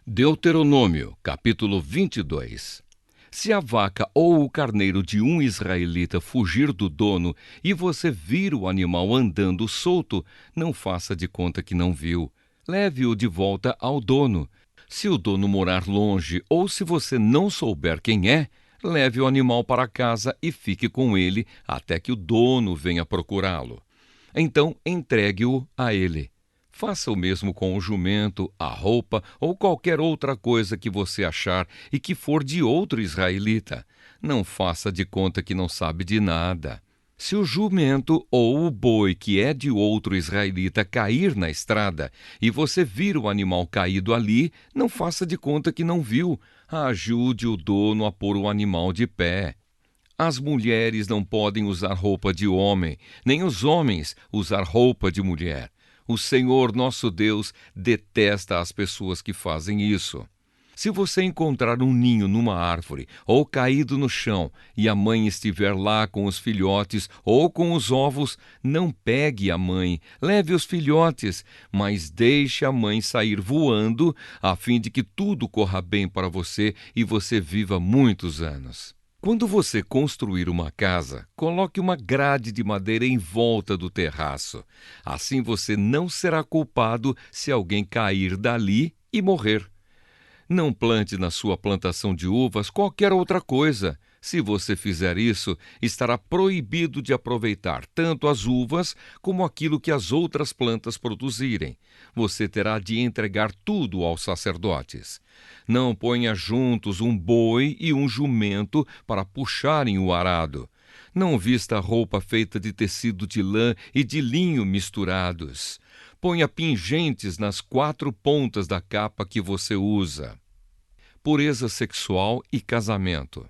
Deuteronômio, capítulo 22. Se a vaca ou o carneiro de um israelita fugir do dono e você vir o animal andando solto, não faça de conta que não viu. Leve-o de volta ao dono. Se o dono morar longe ou se você não souber quem é, leve o animal para casa e fique com ele até que o dono venha procurá-lo. Então entregue-o a ele. Faça o mesmo com o jumento, a roupa ou qualquer outra coisa que você achar e que for de outro israelita. Não faça de conta que não sabe de nada. Se o jumento ou o boi que é de outro israelita cair na estrada e você vir o animal caído ali, não faça de conta que não viu. Ajude o dono a pôr o animal de pé. As mulheres não podem usar roupa de homem, nem os homens usar roupa de mulher. O Senhor, nosso Deus, detesta as pessoas que fazem isso. Se você encontrar um ninho numa árvore ou caído no chão e a mãe estiver lá com os filhotes ou com os ovos, não pegue a mãe, leve os filhotes, mas deixe a mãe sair voando, a fim de que tudo corra bem para você e você viva muitos anos. Quando você construir uma casa, coloque uma grade de madeira em volta do terraço. Assim você não será culpado se alguém cair dali e morrer. Não plante na sua plantação de uvas qualquer outra coisa. Se você fizer isso, estará proibido de aproveitar tanto as uvas como aquilo que as outras plantas produzirem. Você terá de entregar tudo aos sacerdotes. Não ponha juntos um boi e um jumento para puxarem o arado. Não vista roupa feita de tecido de lã e de linho misturados. Ponha pingentes nas 4 pontas da capa que você usa. Pureza sexual e casamento.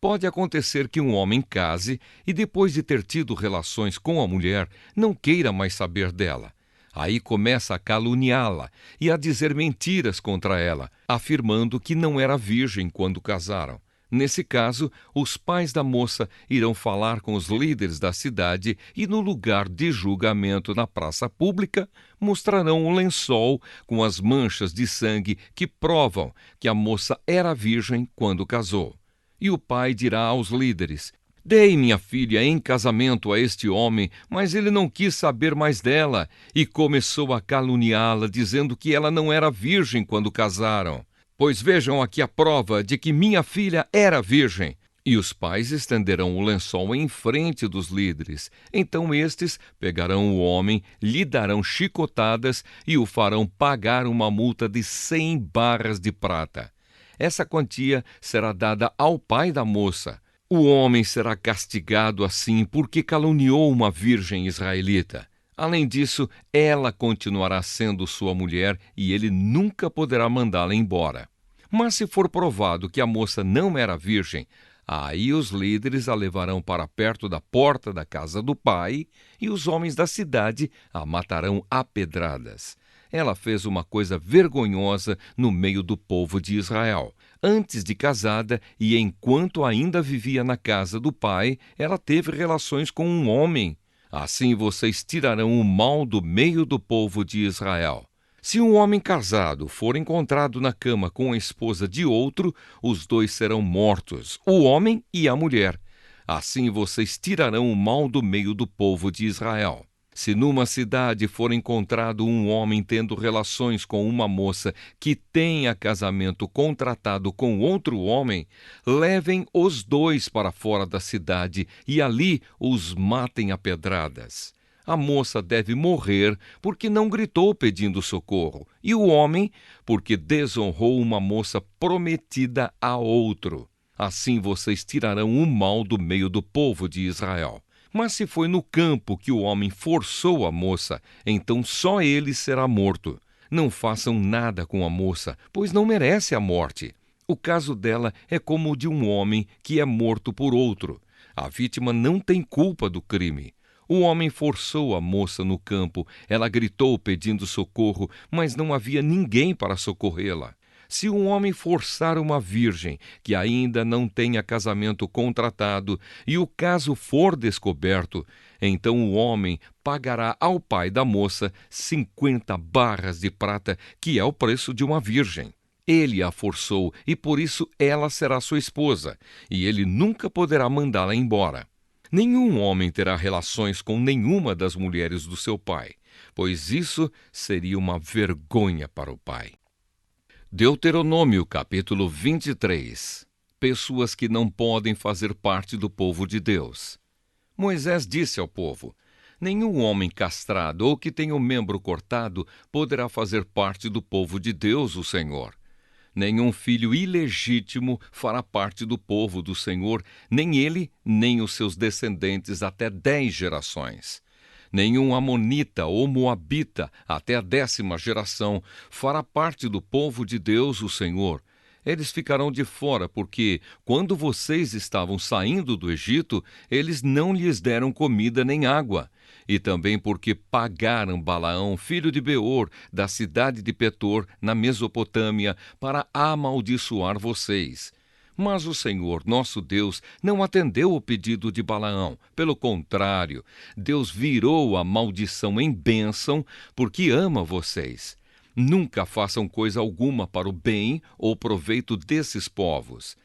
Pode acontecer que um homem case e, depois de ter tido relações com a mulher, não queira mais saber dela. Aí começa a caluniá-la e a dizer mentiras contra ela, afirmando que não era virgem quando casaram. Nesse caso, os pais da moça irão falar com os líderes da cidade e, no lugar de julgamento na praça pública, mostrarão um lençol com as manchas de sangue que provam que a moça era virgem quando casou. E o pai dirá aos líderes: dei minha filha em casamento a este homem, mas ele não quis saber mais dela e começou a caluniá-la, dizendo que ela não era virgem quando casaram. Pois vejam aqui a prova de que minha filha era virgem. E os pais estenderão o lençol em frente dos líderes. Então estes pegarão o homem, lhe darão chicotadas e o farão pagar uma multa de 100 barras de prata. Essa quantia será dada ao pai da moça. O homem será castigado assim porque caluniou uma virgem israelita. Além disso, ela continuará sendo sua mulher e ele nunca poderá mandá-la embora. Mas se for provado que a moça não era virgem, aí os líderes a levarão para perto da porta da casa do pai e os homens da cidade a matarão a pedradas. Ela fez uma coisa vergonhosa no meio do povo de Israel. Antes de casada e enquanto ainda vivia na casa do pai, ela teve relações com um homem. Assim vocês tirarão o mal do meio do povo de Israel. Se um homem casado for encontrado na cama com a esposa de outro, os dois serão mortos, o homem e a mulher. Assim vocês tirarão o mal do meio do povo de Israel. Se numa cidade for encontrado um homem tendo relações com uma moça que tenha casamento contratado com outro homem, levem os dois para fora da cidade e ali os matem a pedradas. A moça deve morrer porque não gritou pedindo socorro, e o homem porque desonrou uma moça prometida a outro. Assim vocês tirarão o mal do meio do povo de Israel. Mas se foi no campo que o homem forçou a moça, então só ele será morto. Não façam nada com a moça, pois não merece a morte. O caso dela é como o de um homem que é morto por outro. A vítima não tem culpa do crime. O homem forçou a moça no campo, ela gritou pedindo socorro, mas não havia ninguém para socorrê-la. Se um homem forçar uma virgem que ainda não tenha casamento contratado e o caso for descoberto, então o homem pagará ao pai da moça 50 barras de prata, que é o preço de uma virgem. Ele a forçou e por isso ela será sua esposa, e ele nunca poderá mandá-la embora. Nenhum homem terá relações com nenhuma das mulheres do seu pai, pois isso seria uma vergonha para o pai. Deuteronômio capítulo 23. Pessoas que não podem fazer parte do povo de Deus. Moisés disse ao povo: nenhum homem castrado ou que tenha o membro cortado poderá fazer parte do povo de Deus, o Senhor. Nenhum filho ilegítimo fará parte do povo do Senhor, nem ele, nem os seus descendentes até 10 gerações. Nenhum amonita ou moabita, até a 10ª geração, fará parte do povo de Deus, o Senhor. Eles ficarão de fora, porque, quando vocês estavam saindo do Egito, eles não lhes deram comida nem água. E também porque pagaram Balaão, filho de Beor, da cidade de Petor, na Mesopotâmia, para amaldiçoar vocês. Mas o Senhor, nosso Deus, não atendeu o pedido de Balaão. Pelo contrário, Deus virou a maldição em bênção, porque ama vocês. Nunca façam coisa alguma para o bem ou proveito desses povos.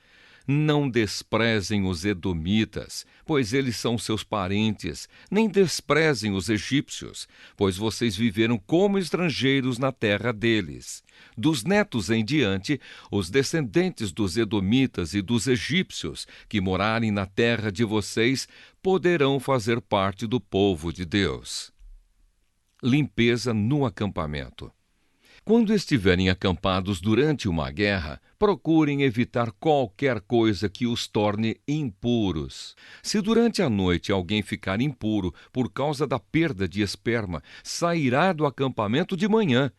Não desprezem os edomitas, pois eles são seus parentes, nem desprezem os egípcios, pois vocês viveram como estrangeiros na terra deles. Dos netos em diante, os descendentes dos edomitas e dos egípcios que morarem na terra de vocês poderão fazer parte do povo de Deus. Limpeza no acampamento. Quando estiverem acampados durante uma guerra, procurem evitar qualquer coisa que os torne impuros. Se durante a noite alguém ficar impuro por causa da perda de esperma, sairá do acampamento de manhã.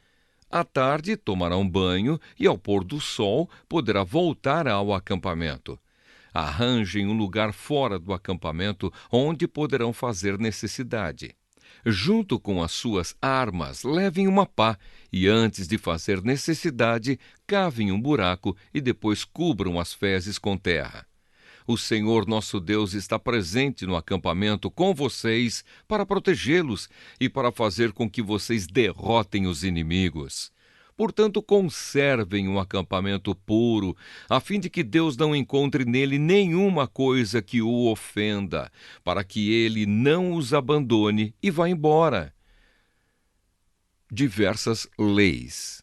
À tarde, tomará um banho e, ao pôr do sol, poderá voltar ao acampamento. Arranjem um lugar fora do acampamento onde poderão fazer necessidade. Junto com as suas armas, levem uma pá e, antes de fazer necessidade, cavem um buraco e depois cubram as fezes com terra. O Senhor nosso Deus está presente no acampamento com vocês para protegê-los e para fazer com que vocês derrotem os inimigos. Portanto, conservem um acampamento puro, a fim de que Deus não encontre nele nenhuma coisa que o ofenda, para que ele não os abandone e vá embora. Diversas leis.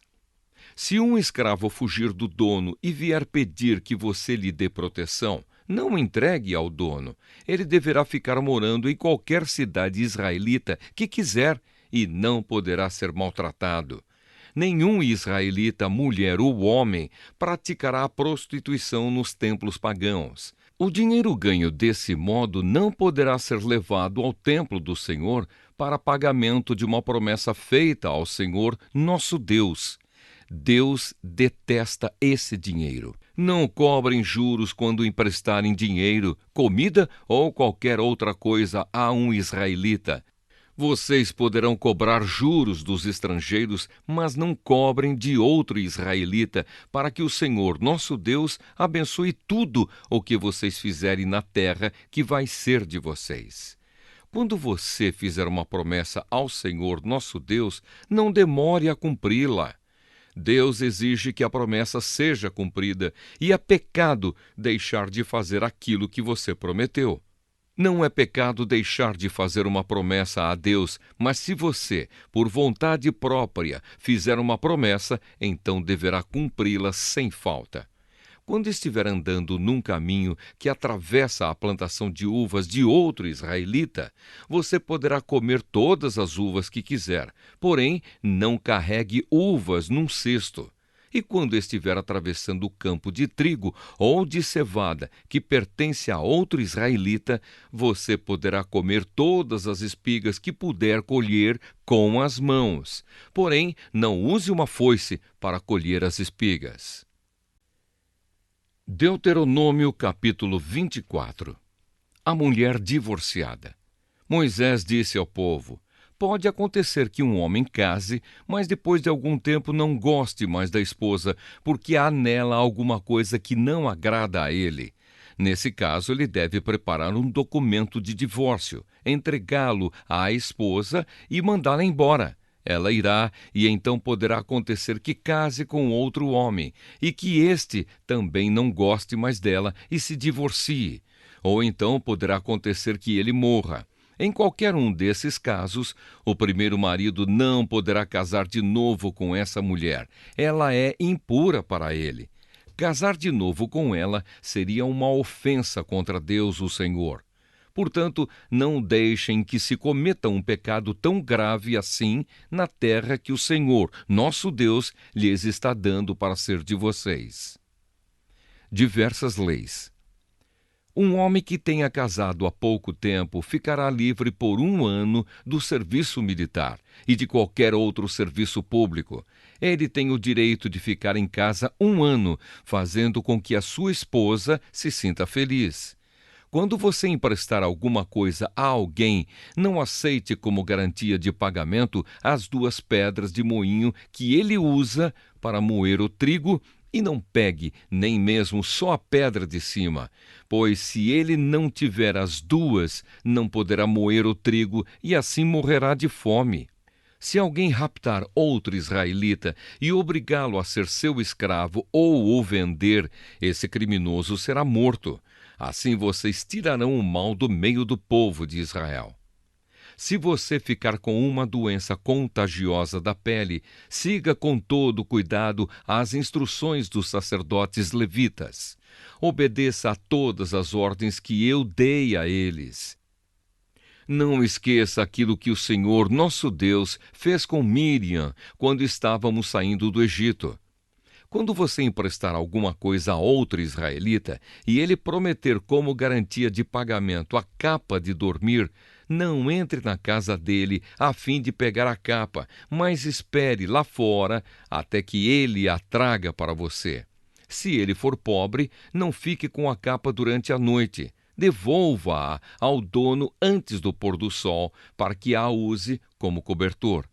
Se um escravo fugir do dono e vier pedir que você lhe dê proteção, não o entregue ao dono. Ele deverá ficar morando em qualquer cidade israelita que quiser e não poderá ser maltratado. Nenhum israelita, mulher ou homem, praticará a prostituição nos templos pagãos. O dinheiro ganho desse modo não poderá ser levado ao templo do Senhor para pagamento de uma promessa feita ao Senhor, nosso Deus. Deus detesta esse dinheiro. Não cobrem juros quando emprestarem dinheiro, comida ou qualquer outra coisa a um israelita. Vocês poderão cobrar juros dos estrangeiros, mas não cobrem de outro israelita, para que o Senhor, nosso Deus, abençoe tudo o que vocês fizerem na terra que vai ser de vocês. Quando você fizer uma promessa ao Senhor, nosso Deus, não demore a cumpri-la. Deus exige que a promessa seja cumprida, e é pecado deixar de fazer aquilo que você prometeu. Não é pecado deixar de fazer uma promessa a Deus, mas se você, por vontade própria, fizer uma promessa, então deverá cumpri-la sem falta. Quando estiver andando num caminho que atravessa a plantação de uvas de outro israelita, você poderá comer todas as uvas que quiser, porém não carregue uvas num cesto. E quando estiver atravessando o campo de trigo ou de cevada que pertence a outro israelita, você poderá comer todas as espigas que puder colher com as mãos. Porém, não use uma foice para colher as espigas. Deuteronômio capítulo 24. A mulher divorciada. Moisés disse ao povo: pode acontecer que um homem case, mas depois de algum tempo não goste mais da esposa, porque há nela alguma coisa que não agrada a ele. Nesse caso, ele deve preparar um documento de divórcio, entregá-lo à esposa e mandá-la embora. Ela irá, e então poderá acontecer que case com outro homem, e que este também não goste mais dela e se divorcie. Ou então poderá acontecer que ele morra. Em qualquer um desses casos, o primeiro marido não poderá casar de novo com essa mulher. Ela é impura para ele. Casar de novo com ela seria uma ofensa contra Deus, o Senhor. Portanto, não deixem que se cometa um pecado tão grave assim na terra que o Senhor, nosso Deus, lhes está dando para ser de vocês. Diversas leis. Um homem que tenha casado há pouco tempo ficará livre por 1 ano do serviço militar e de qualquer outro serviço público. Ele tem o direito de ficar em casa 1 ano, fazendo com que a sua esposa se sinta feliz. Quando você emprestar alguma coisa a alguém, não aceite como garantia de pagamento as 2 pedras de moinho que ele usa para moer o trigo, e não pegue nem mesmo só a pedra de cima, pois se ele não tiver as 2, não poderá moer o trigo e assim morrerá de fome. Se alguém raptar outro israelita e obrigá-lo a ser seu escravo ou o vender, esse criminoso será morto. Assim vocês tirarão o mal do meio do povo de Israel. Se você ficar com uma doença contagiosa da pele, siga com todo cuidado as instruções dos sacerdotes levitas. Obedeça a todas as ordens que eu dei a eles. Não esqueça aquilo que o Senhor, nosso Deus, fez com Miriam quando estávamos saindo do Egito. Quando você emprestar alguma coisa a outro israelita e ele prometer como garantia de pagamento a capa de dormir, não entre na casa dele a fim de pegar a capa, mas espere lá fora até que ele a traga para você. Se ele for pobre, não fique com a capa durante a noite. Devolva-a ao dono antes do pôr do sol, para que a use como cobertor.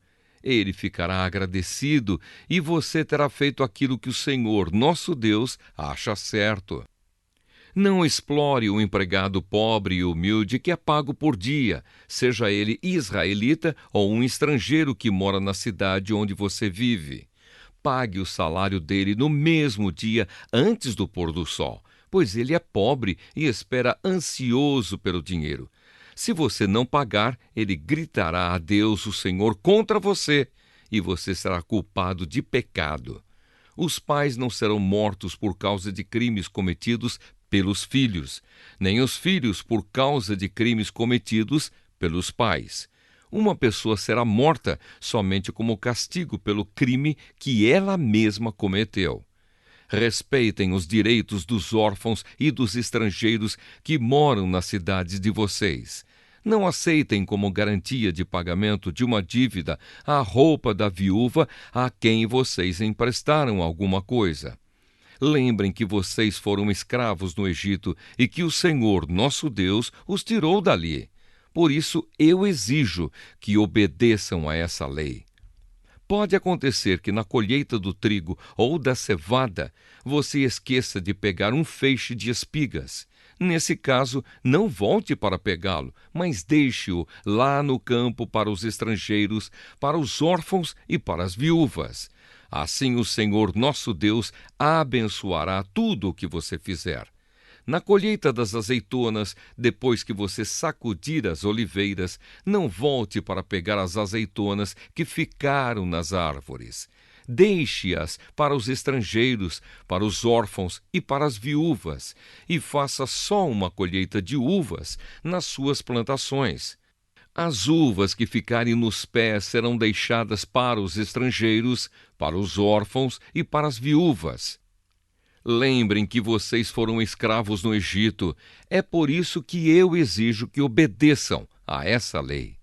Ele ficará agradecido e você terá feito aquilo que o Senhor, nosso Deus, acha certo. Não explore o empregado pobre e humilde que é pago por dia, seja ele israelita ou um estrangeiro que mora na cidade onde você vive. Pague o salário dele no mesmo dia antes do pôr do sol, pois ele é pobre e espera ansioso pelo dinheiro. Se você não pagar, ele gritará a Deus, o Senhor, contra você, e você será culpado de pecado. Os pais não serão mortos por causa de crimes cometidos pelos filhos, nem os filhos por causa de crimes cometidos pelos pais. Uma pessoa será morta somente como castigo pelo crime que ela mesma cometeu. Respeitem os direitos dos órfãos e dos estrangeiros que moram nas cidades de vocês. Não aceitem como garantia de pagamento de uma dívida a roupa da viúva a quem vocês emprestaram alguma coisa. Lembrem que vocês foram escravos no Egito e que o Senhor, nosso Deus, os tirou dali. Por isso, eu exijo que obedeçam a essa lei. Pode acontecer que na colheita do trigo ou da cevada você esqueça de pegar um feixe de espigas. Nesse caso, não volte para pegá-lo, mas deixe-o lá no campo para os estrangeiros, para os órfãos e para as viúvas. Assim o Senhor nosso Deus abençoará tudo o que você fizer. Na colheita das azeitonas, depois que você sacudir as oliveiras, não volte para pegar as azeitonas que ficaram nas árvores. Deixe-as para os estrangeiros, para os órfãos e para as viúvas, e faça só uma colheita de uvas nas suas plantações. As uvas que ficarem nos pés serão deixadas para os estrangeiros, para os órfãos e para as viúvas. Lembrem que vocês foram escravos no Egito. É por isso que eu exijo que obedeçam a essa lei.